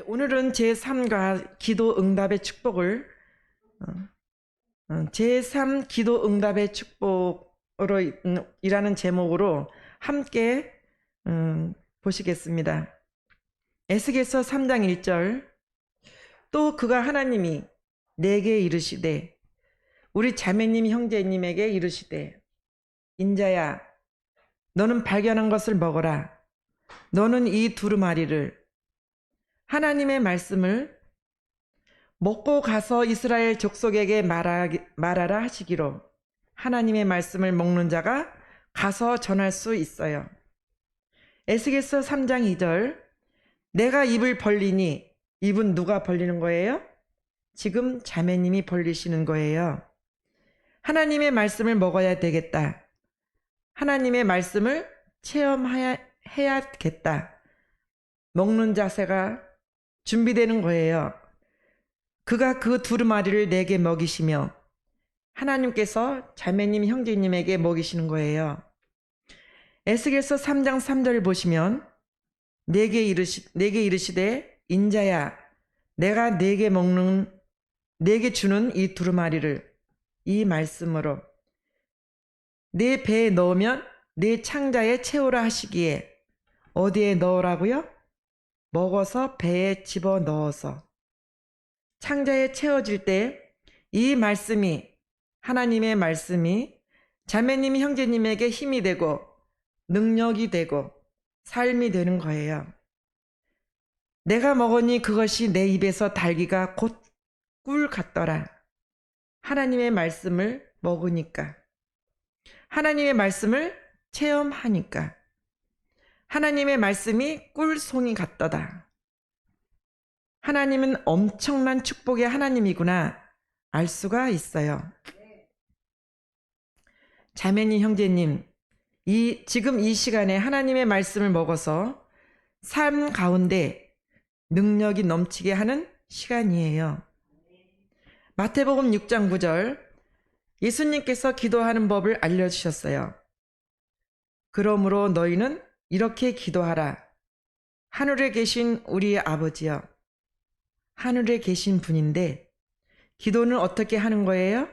오늘은 제3과 기도 응답의 축복을 제3 기도 응답의 축복으로 이라는 제목으로 함께 보시겠습니다. 에스겔서 3장 1절. 또 그가 하나님이 내게 이르시되 우리 자매님 형제님에게 이르시되 인자야 너는 발견한 것을 먹어라. 너는 이 두루마리를 하나님의 말씀을 먹고 가서 이스라엘 족속에게 말하라 하시기로 하나님의 말씀을 먹는 자가 가서 전할 수 있어요. 에스겔서 3장 2절. 내가 입을 벌리니 입은 누가 벌리는 거예요? 지금 자매님이 벌리시는 거예요. 하나님의 말씀을 먹어야 되겠다. 하나님의 말씀을 체험해야겠다. 먹는 자세가 준비되는 거예요. 그가 그 두루마리를 내게 먹이시며 하나님께서 자매님 형제님에게 먹이시는 거예요. 에스겔서 3장 3절 보시면 내게 이르시되 인자야 내가 내게 주는 이 두루마리를 이 말씀으로 내 배에 넣으면 내 창자에 채우라 하시기에 어디에 넣으라고요? 먹어서 배에 집어 넣어서 창자에 채워질 때 이 말씀이 하나님의 말씀이 자매님 형제님에게 힘이 되고 능력이 되고 삶이 되는 거예요. 내가 먹으니 그것이 내 입에서 달기가 곧 꿀 같더라. 하나님의 말씀을 먹으니까, 하나님의 말씀을 체험하니까, 하나님의 말씀이 꿀송이 같더다. 하나님은 엄청난 축복의 하나님이구나 알 수가 있어요. 자매님 형제님, 지금 이 시간에 하나님의 말씀을 먹어서 삶 가운데 능력이 넘치게 하는 시간이에요. 마태복음 6장 9절. 예수님께서 기도하는 법을 알려주셨어요. 그러므로 너희는 이렇게 기도하라. 하늘에 계신 우리의 아버지여. 하늘에 계신 분인데 기도는 어떻게 하는 거예요?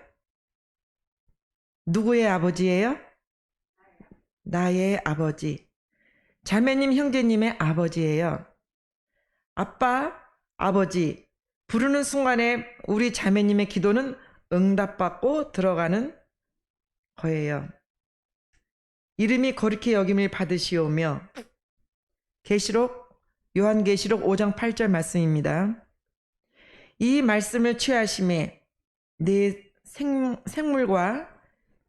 누구의 아버지예요? 나의 아버지. 자매님 형제님의 아버지예요. 아빠, 아버지 부르는 순간에 우리 자매님의 기도는 응답받고 들어가는 거예요. 이름이 거룩히 여김을 받으시오며 요한계시록 5장 8절 말씀입니다. 이 말씀을 취하심에 네 생물과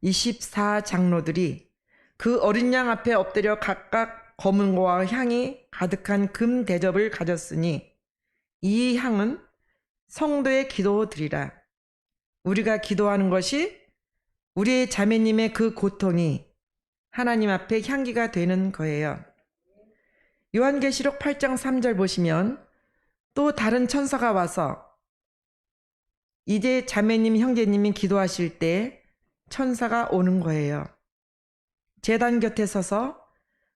24장로들이 그 어린 양 앞에 엎드려 각각 검은고와 향이 가득한 금 대접을 가졌으니 이 향은 성도의 기도드리라. 우리가 기도하는 것이 우리의 자매님의 그 고통이 하나님 앞에 향기가 되는 거예요. 요한계시록 8장 3절 보시면 또 다른 천사가 와서 이제 자매님 형제님이 기도하실 때 천사가 오는 거예요. 제단 곁에 서서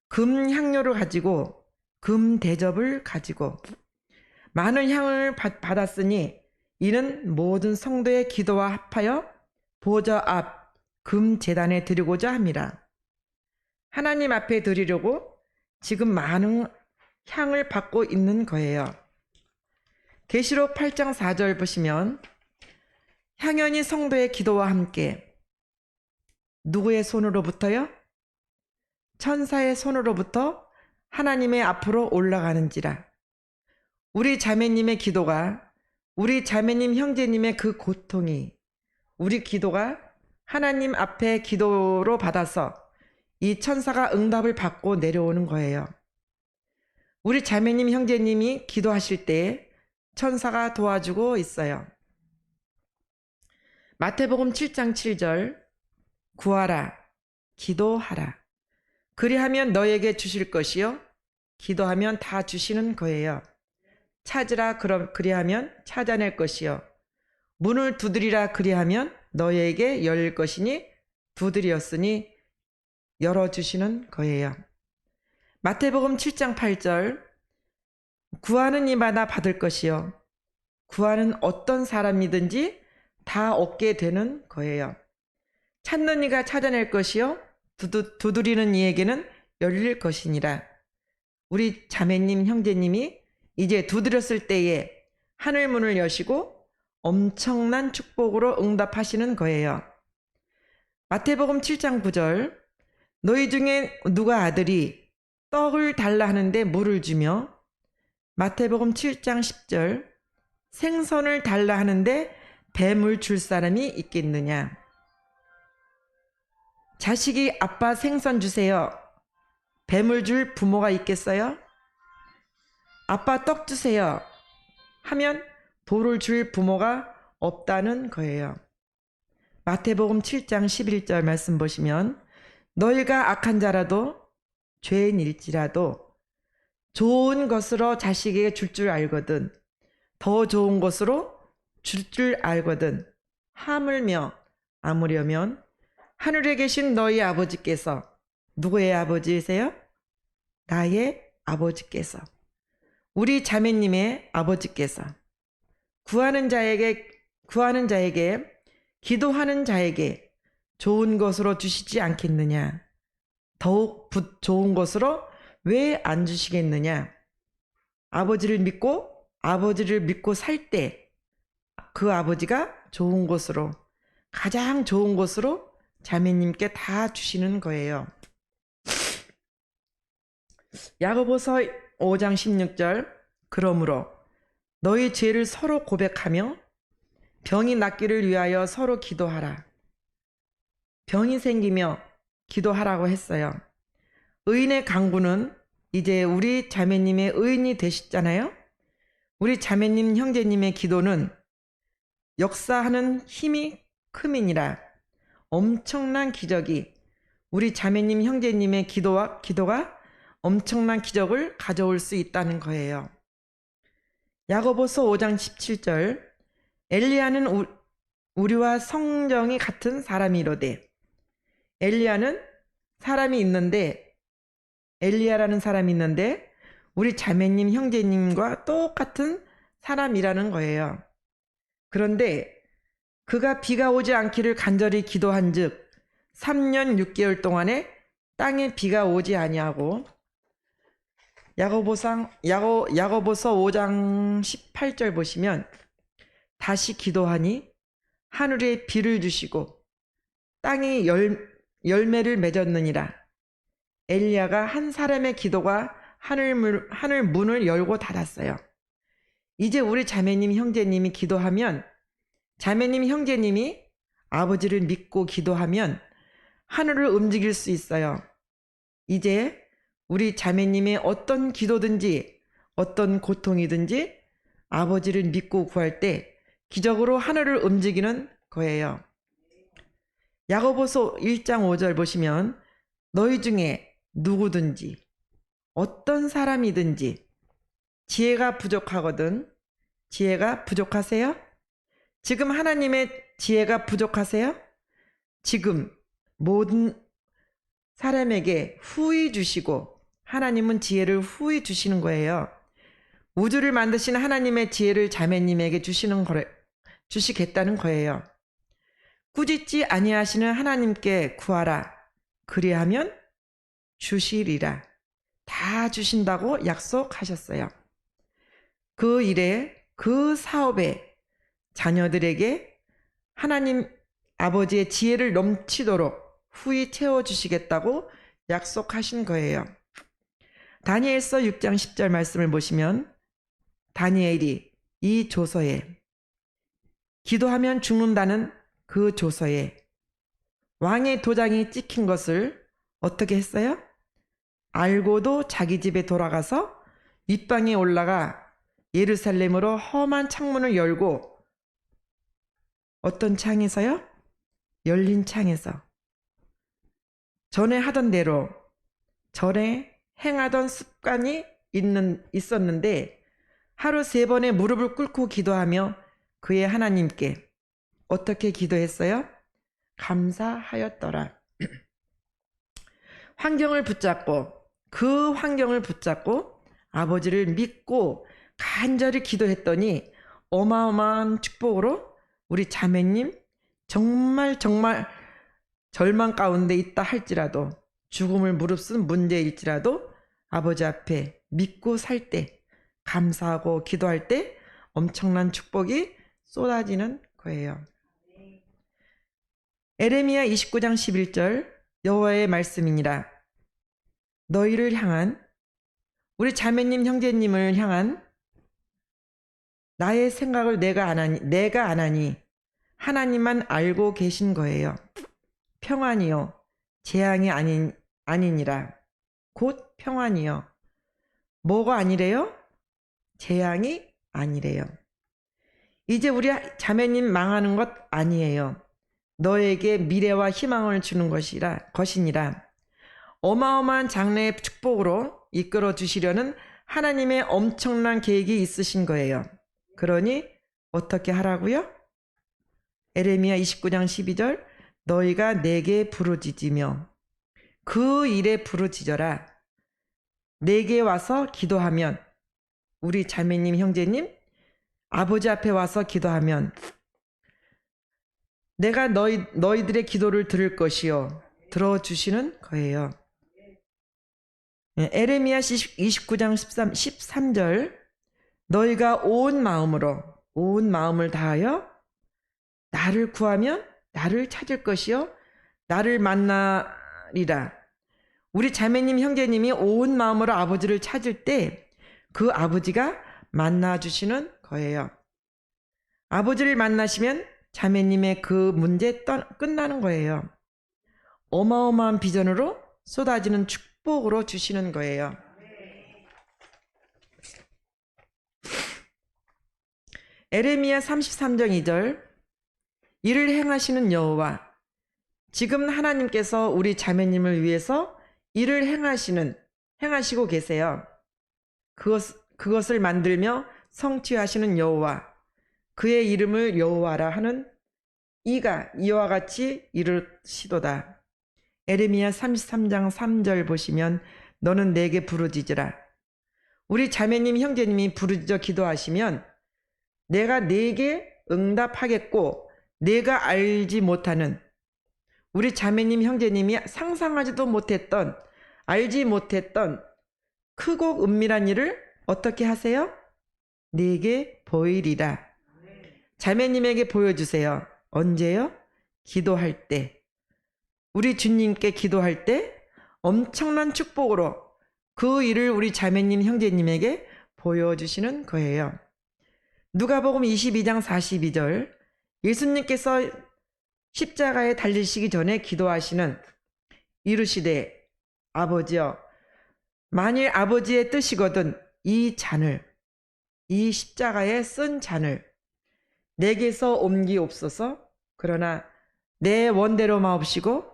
금 향료를 가지고 금 대접을 가지고 많은 향을 받았으니 이는 모든 성도의 기도와 합하여 보좌 앞 금 제단에 드리고자 함이라. 하나님 앞에 드리려고 지금 많은 향을 받고 있는 거예요. 계시록 8장 4절 보시면 향연이 성도의 기도와 함께 누구의 손으로부터요? 천사의 손으로부터 하나님의 앞으로 올라가는지라. 우리 자매님의 기도가 우리 자매님 형제님의 그 고통이 우리 기도가 하나님 앞에 기도로 받아서 이 천사가 응답을 받고 내려오는 거예요. 우리 자매님 형제님이 기도하실 때 천사가 도와주고 있어요. 마태복음 7장 7절. 구하라 기도하라 그리하면 너에게 주실 것이요 기도하면 다 주시는 거예요. 찾으라 그리하면 찾아낼 것이요 문을 두드리라 그리하면 너에게 열릴 것이니 두드리었으니 열어주시는 거예요. 마태복음 7장 8절. 구하는 이마다 받을 것이요. 구하는 어떤 사람이든지 다 얻게 되는 거예요. 찾는 이가 찾아낼 것이요. 두드리는 이에게는 열릴 것이니라. 우리 자매님, 형제님이 이제 두드렸을 때에 하늘 문을 여시고 엄청난 축복으로 응답하시는 거예요. 마태복음 7장 9절, 너희 중에 누가 아들이 떡을 달라 하는데 물을 주며, 마태복음 7장 10절, 생선을 달라 하는데 뱀을 줄 사람이 있겠느냐. 자식이 아빠 생선 주세요. 뱀을 줄 부모가 있겠어요? 아빠 떡 주세요 하면 돌을 줄 부모가 없다는 거예요. 마태복음 7장 11절 말씀 보시면, 너희가 악한 자라도 죄인일지라도 좋은 것으로 자식에게 줄 줄 알거든, 더 좋은 것으로 줄 줄 알거든, 하물며 아무려면 하늘에 계신 너희 아버지께서, 누구의 아버지세요? 나의 아버지께서, 우리 자매님의 아버지께서 구하는 자에게, 기도하는 자에게 좋은 것으로 주시지 않겠느냐. 더욱 좋은 것으로 왜 안 주시겠느냐. 아버지를 믿고 살 때 그 아버지가 좋은 것으로, 가장 좋은 것으로 자매님께 다 주시는 거예요. 야고보서 5장 16절, 그러므로 너희 죄를 서로 고백하며 병이 낫기를 위하여 서로 기도하라. 병이 생기며 기도하라고 했어요. 의인의 강구는, 이제 우리 자매님의 의인이 되셨잖아요. 우리 자매님, 형제님의 기도는 역사하는 힘이 크민이라. 엄청난 기적이, 우리 자매님, 형제님의 기도가 엄청난 기적을 가져올 수 있다는 거예요. 야고보서 5장 17절, 엘리야는 우리와 성정이 같은 사람이로되. 엘리야라는 사람이 있는데 우리 자매님, 형제님과 똑같은 사람이라는 거예요. 그런데 그가 비가 오지 않기를 간절히 기도한즉 3년 6개월 동안에 땅에 비가 오지 아니하고, 야고보서 5장 18절 보시면, 다시 기도하니 하늘에 비를 주시고 땅이 열매를 맺었느니라. 엘리야가 한 사람의 기도가 하늘 문을 열고 닫았어요. 이제 우리 자매님, 형제님이 기도하면, 자매님, 형제님이 아버지를 믿고 기도하면 하늘을 움직일 수 있어요. 이제 우리 자매님의 어떤 기도든지 어떤 고통이든지 아버지를 믿고 구할 때 기적으로 하늘을 움직이는 거예요. 야고보서 1장 5절 보시면, 너희 중에 누구든지 어떤 사람이든지 지혜가 부족하거든. 지혜가 부족하세요? 지금 하나님의 지혜가 부족하세요? 지금 모든 사람에게 후히 주시고, 하나님은 지혜를 후히 주시는 거예요. 우주를 만드신 하나님의 지혜를 자매님에게 주시겠다는 거예요. 꾸짖지 아니하시는 하나님께 구하라. 그리하면 주시리라. 다 주신다고 약속하셨어요. 그 일에, 그 사업에, 자녀들에게 하나님 아버지의 지혜를 넘치도록 후히 채워주시겠다고 약속하신 거예요. 다니엘서 6장 10절 말씀을 보시면, 다니엘이 이 조서에, 기도하면 죽는다는 그 조서에 왕의 도장이 찍힌 것을 어떻게 했어요? 알고도 자기 집에 돌아가서 윗방에 올라가 예루살렘으로 험한 창문을 열고, 어떤 창에서요? 열린 창에서 전에 하던 대로, 전에 행하던 습관이 있었는데 하루 3번의 무릎을 꿇고 기도하며 그의 하나님께 어떻게 기도했어요? 감사하였더라. 그 환경을 붙잡고 아버지를 믿고 간절히 기도했더니 어마어마한 축복으로 우리 자매님 정말 절망 가운데 있다 할지라도, 죽음을 무릅쓴 문제일지라도 아버지 앞에 믿고 살 때, 감사하고 기도할 때 엄청난 축복이 쏟아지는 거예요. 에레미야 29장 11절 여호와의 말씀이니라. 너희를 향한, 우리 자매님 형제님을 향한 나의 생각을 내가 안 하니 하나님만 알고 계신 거예요. 평안이요 재앙이 아니니라. 곧 평안이요. 뭐가 아니래요? 재앙이 아니래요. 이제 우리 자매님 망하는 것 아니에요. 너에게 미래와 희망을 주는 것이니라. 어마어마한 장래의 축복으로 이끌어 주시려는 하나님의 엄청난 계획이 있으신 거예요. 그러니 어떻게 하라고요? 에레미야 29장 12절 너희가 내게 부르짖으며 그 일에 부르짖어라. 내게 와서 기도하면, 우리 자매님 형제님 아버지 앞에 와서 기도하면 내가 너희들의 기도를 들을 것이요 들어주시는 거예요. 에레미야 29장 13절 너희가 온 마음을 다하여 나를 구하면 나를 찾을 것이요 나를 만나리라. 우리 자매님 형제님이 온 마음으로 아버지를 찾을 때 그 아버지가 만나주시는 거예요. 아버지를 만나시면 자매님의 그 문제 끝나는 거예요. 어마어마한 비전으로 쏟아지는 축복으로 주시는 거예요. 에레미야 33장 2절 이를 행하시는 여호와, 지금 하나님께서 우리 자매님을 위해서 일을 행하시고 계세요. 그것을 만들며 성취하시는 여호와, 그의 이름을 여호와라 하는 이가 이와 같이 이르시도다. 에레미야 33장 3절 보시면 너는 내게 부르짖으라. 우리 자매님 형제님이 부르짖어 기도하시면 내가 내게 응답하겠고, 내가 알지 못하는, 우리 자매님 형제님이 상상하지도 못했던, 알지 못했던 크고 은밀한 일을 어떻게 하세요? 내게 보이리라. 자매님에게 보여주세요. 언제요? 기도할 때, 우리 주님께 기도할 때 엄청난 축복으로 그 일을 우리 자매님 형제님에게 보여주시는 거예요. 누가복음 22장 42절 예수님께서 십자가에 달리시기 전에 기도하시는 이르시되 아버지여, 만일 아버지의 뜻이거든 이 잔을, 이 십자가에 쓴 잔을 내게서 옮기옵소서. 그러나 내 원대로 마옵시고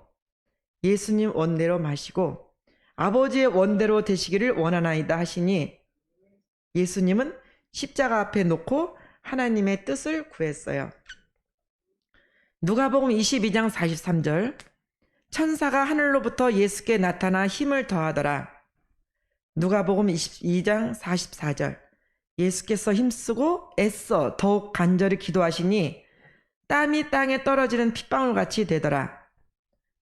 예수님 원대로 마시고 아버지의 원대로 되시기를 원하나이다 하시니, 예수님은 십자가 앞에 놓고 하나님의 뜻을 구했어요. 누가복음 22장 43절 천사가 하늘로부터 예수께 나타나 힘을 더하더라. 누가복음 22장 44절 예수께서 힘쓰고 애써 더욱 간절히 기도하시니 땀이 땅에 떨어지는 핏방울같이 되더라.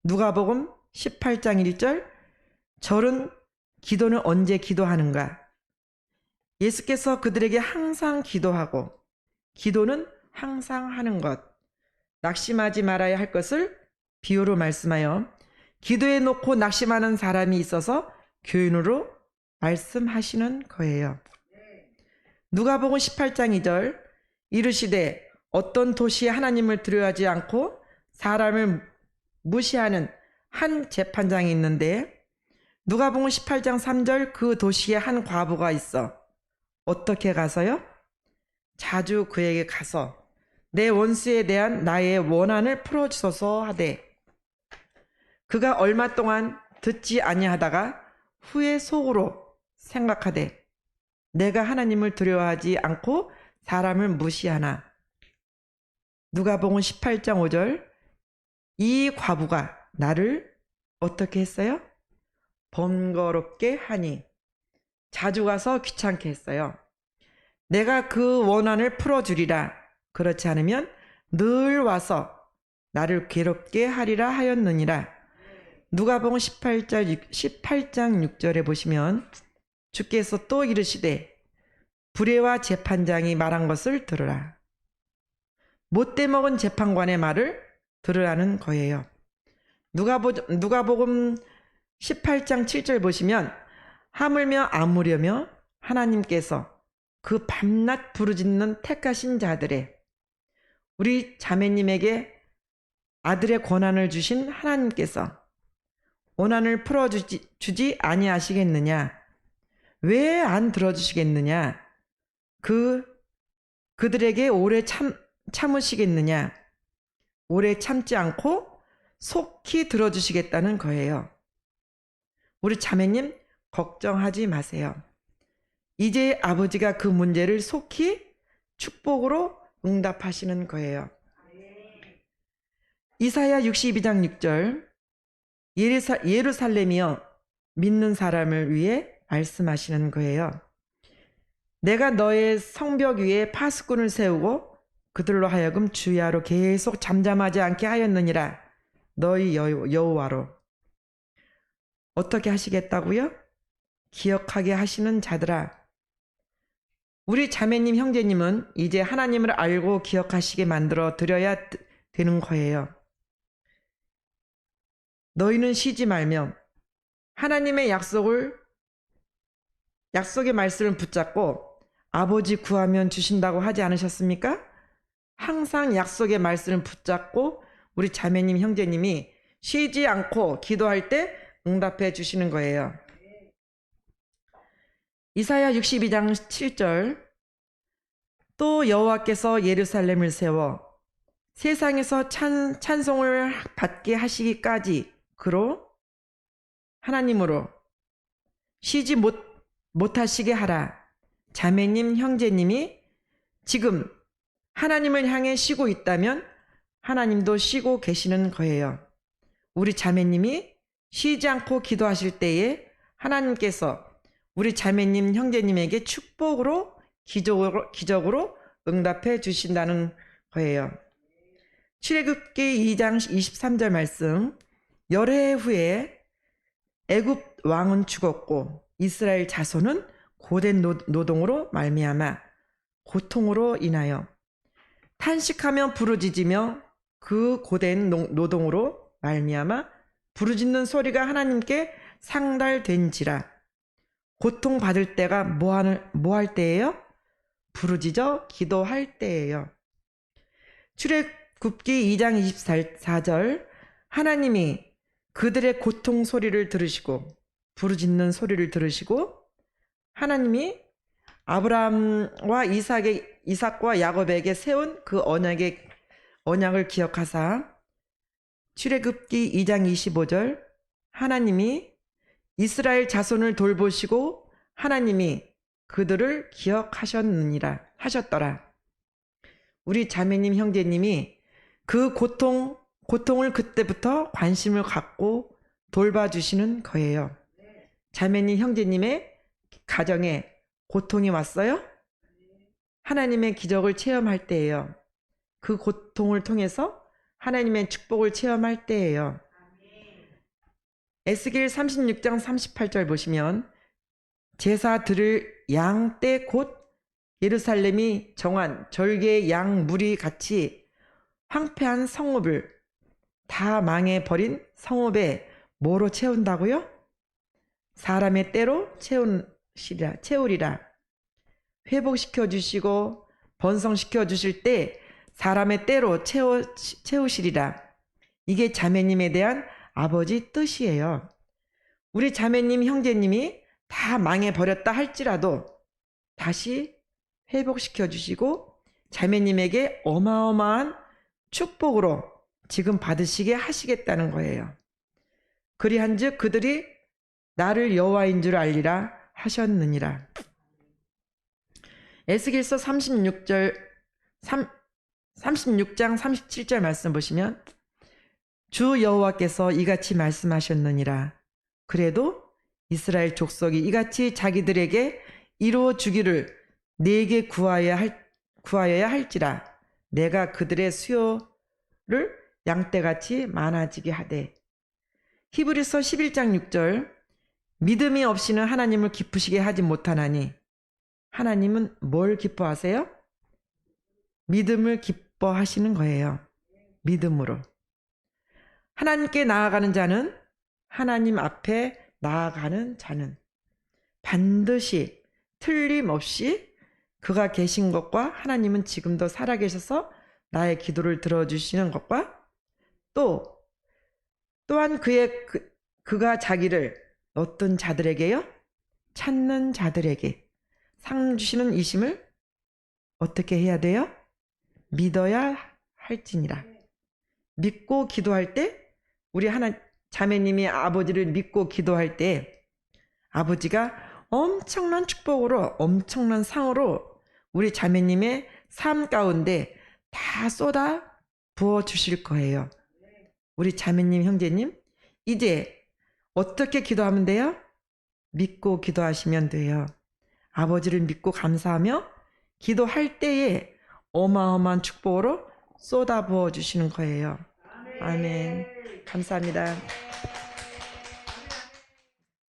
누가복음 18장 1절 저런 기도는 언제 기도하는가? 예수께서 그들에게 항상 기도하고, 기도는 항상 하는 것, 낙심하지 말아야 할 것을 비유로 말씀하여 기도해 놓고 낙심하는 사람이 있어서 교훈으로 말씀하시는 거예요. 누가복음 18장 2절 이르시되 어떤 도시에 하나님을 두려워하지 않고 사람을 무시하는 한 재판장이 있는데, 누가복음 18장 3절 그 도시에 한 과부가 있어 어떻게 가서요? 자주 그에게 가서 내 원수에 대한 나의 원한을 풀어주소서 하되, 그가 얼마 동안 듣지 아니하다가 후에 속으로 생각하되 내가 하나님을 두려워하지 않고 사람을 무시하나. 누가복음 18장 5절 이 과부가 나를 어떻게 했어요? 번거롭게 하니 자주 가서 귀찮게 했어요. 내가 그 원한을 풀어주리라. 그렇지 않으면 늘 와서 나를 괴롭게 하리라 하였느니라. 누가복음 18장 6절에 보시면 주께서 또 이르시되 불의와 재판장이 말한 것을 들으라. 못돼 먹은 재판관의 말을 들으라는 거예요. 누가복음 18장 7절 보시면 하물며 아무려며 하나님께서 그 밤낮 부르짖는 택하신 자들의 우리 자매님에게 아들의 권한을 주신 하나님께서 원한을 풀어주지 아니하시겠느냐? 왜 안 들어주시겠느냐? 그들에게 오래 참으시겠느냐? 오래 참지 않고 속히 들어주시겠다는 거예요. 우리 자매님 걱정하지 마세요. 이제 아버지가 그 문제를 속히 축복으로 응답하시는 거예요. 이사야 62장 6절 예루살렘이여 믿는 사람을 위해 말씀하시는 거예요. 내가 너의 성벽 위에 파수꾼을 세우고 그들로 하여금 주야로 계속 잠잠하지 않게 하였느니라. 너희 여호와로. 어떻게 하시겠다고요? 기억하게 하시는 자들아. 우리 자매님 형제님은 이제 하나님을 알고 기억하시게 만들어 드려야 되는 거예요. 너희는 쉬지 말며 하나님의 약속의 말씀을 붙잡고 아버지 구하면 주신다고 하지 않으셨습니까? 항상 약속의 말씀을 붙잡고 우리 자매님 형제님이 쉬지 않고 기도할 때 응답해 주시는 거예요. 이사야 62장 7절 또 여호와께서 예루살렘을 세워 세상에서 찬송을 받게 하시기까지 그로 하나님으로 쉬지 못하시게 하라. 자매님 형제님이 지금 하나님을 향해 쉬고 있다면 하나님도 쉬고 계시는 거예요. 우리 자매님이 쉬지 않고 기도하실 때에 하나님께서 우리 자매님 형제님에게 축복으로 기적으로 응답해 주신다는 거예요. 출애굽기 2장 23절 말씀 열해 후에 애굽 왕은 죽었고 이스라엘 자손은 고된 노동으로 말미암아 고통으로 인하여 탄식하며 부르짖으며 그 고된 노동으로 말미암아 부르짖는 소리가 하나님께 상달된지라. 고통받을 때가 뭐 할 때예요? 부르짖어 기도할 때예요. 출애굽기 2장 24절 하나님이 그들의 고통 소리를 들으시고 부르짖는 소리를 들으시고 하나님이 아브라함과 이삭과 야곱에게 세운 그 언약을 기억하사 출애굽기 2장 25절 하나님이 이스라엘 자손을 돌보시고 하나님이 그들을 하셨더라. 우리 자매님 형제님이 그 고통을 그때부터 관심을 갖고 돌봐주시는 거예요. 자매님 형제님의 가정에 고통이 왔어요? 하나님의 기적을 체험할 때예요. 그 고통을 통해서 하나님의 축복을 체험할 때예요. 에스겔 36장 38절 보시면 제사 드릴 양 때 곧 예루살렘이 정한 절개의 양 무리 같이 황폐한 성읍을 다 망해버린 성읍에 뭐로 채운다고요? 사람의 때로 채우리라. 회복시켜 주시고 번성시켜 주실 때 사람의 때로 채우시리라. 이게 자매님에 대한 아버지 뜻이에요. 우리 자매님 형제님이 다 망해버렸다 할지라도 다시 회복시켜 주시고 자매님에게 어마어마한 축복으로 지금 받으시게 하시겠다는 거예요. 그리한즉 그들이 나를 여호와인 줄 알리라 하셨느니라. 에스겔서 36장 37절 말씀 보시면 주 여호와께서 이같이 말씀하셨느니라. 그래도 이스라엘 족속이 이같이 자기들에게 이루어 주기를 내게 구하여야 할지라. 내가 그들의 수요를 양떼같이 많아지게 하되. 히브리서 11장 6절. 믿음이 없이는 하나님을 기쁘시게 하지 못하나니. 하나님은 뭘 기뻐하세요? 믿음을 기뻐하시는 거예요. 믿음으로. 하나님께 나아가는 자는, 하나님 앞에 나아가는 자는 반드시 틀림없이 그가 계신 것과 하나님은 지금도 살아계셔서 나의 기도를 들어주시는 것과 또한 그가 자기를 어떤 자들에게요? 찾는 자들에게 상 주시는 이심을 어떻게 해야 돼요? 믿어야 할지니라. 믿고 기도할 때, 우리 자매님이 아버지를 믿고 기도할 때 아버지가 엄청난 축복으로, 엄청난 상으로 우리 자매님의 삶 가운데 다 쏟아 부어 주실 거예요. 우리 자매님, 형제님, 이제 어떻게 기도하면 돼요? 믿고 기도하시면 돼요. 아버지를 믿고 감사하며 기도할 때에 어마어마한 축복으로 쏟아 부어 주시는 거예요. 아멘. 감사합니다.